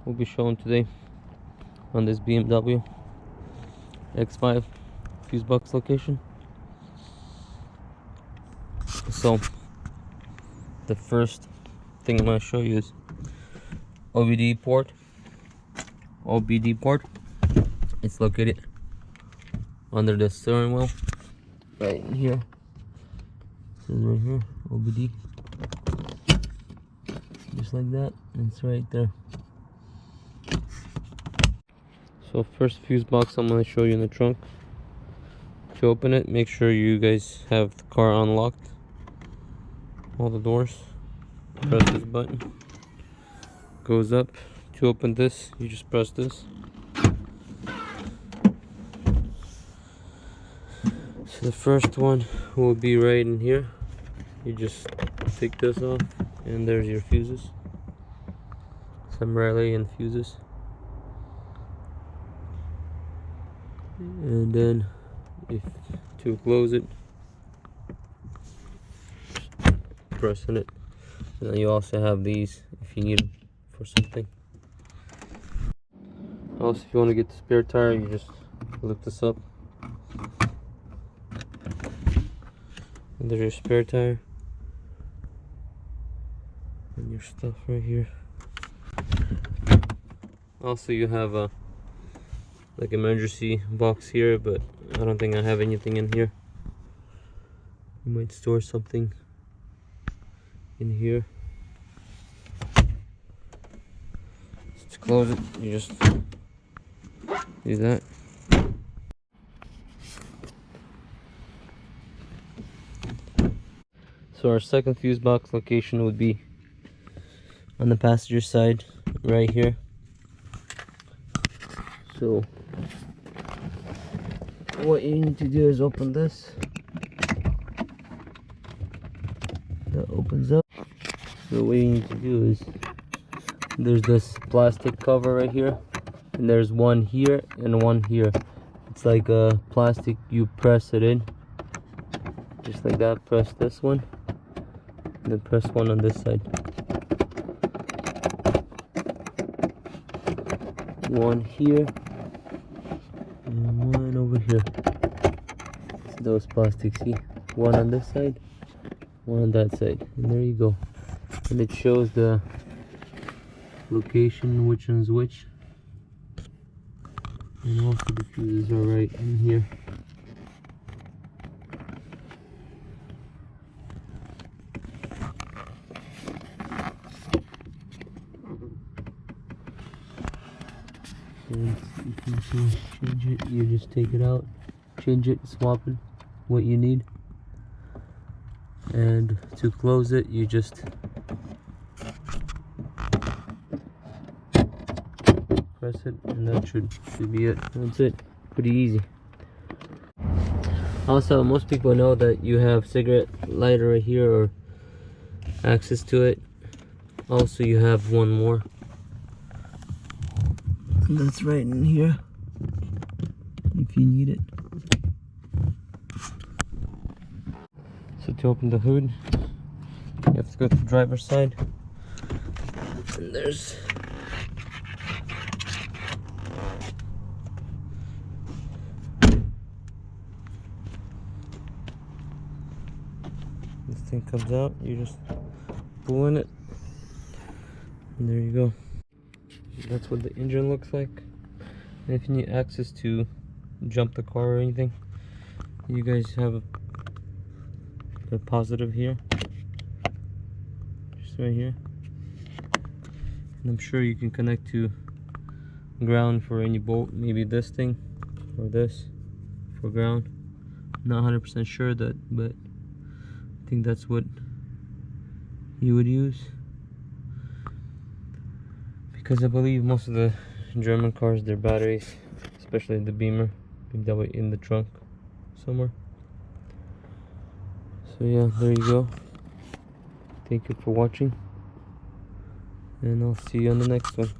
will be shown today on this BMW X5 fuse box location. So the first thing I'm going to show you is OBD port. It's located under the steering wheel, right in here. It says right here, OBD. Just like that, and it's right there. So first fuse box I'm going to show you in the trunk. To open it, make sure you guys have the car unlocked, all the doors. Press this button, goes up. To open this, you just press this. So the first one will be right in here. You just take this off, and there's your fuses, some relay and fuses. And then if to close it, press on it. And then you also have these if you need them for something. Also, if you want to get the spare tire, you just lift this up, and there's your spare tire and your stuff right here. Also, you have a like emergency box here, but I don't think I have anything in here. You might store something in here. To close it, you just do that. So our second fuse box location would be on the passenger side, right here. So what you need to do is open this. That opens up. So what you need to do is, there's this plastic cover right here, and there's one here and one here. It's like a plastic, you press it in just like that. Press this one and then press one on this side. One here and one over here. So those plastics, see, one on this side, one on that side, and there you go. And it shows the location, which one's which, and also the fuses are right in here. And you can change it. You just take it out, change it, swap it, what you need. And to close it, you just press it, and that should be it. That's it. Pretty easy. Also, most people know that you have cigarette lighter right here, or access to it. Also, you have one more, and that's right in here if you need it. So to open the hood, you have to go to the driver's side, and there's this thing comes out. You just pull in it, and there you go. That's what the engine looks like. And if you need access to jump the car or anything, you guys have a positive here, just right here, and I'm sure you can connect to ground for any bolt, maybe this thing or this for ground. I'm not 100% sure that, but I think that's what you would use, because I believe most of the German cars, their batteries, especially the BMW, in the trunk somewhere. So yeah, there you go. Thank you for watching, and I'll see you on the next one.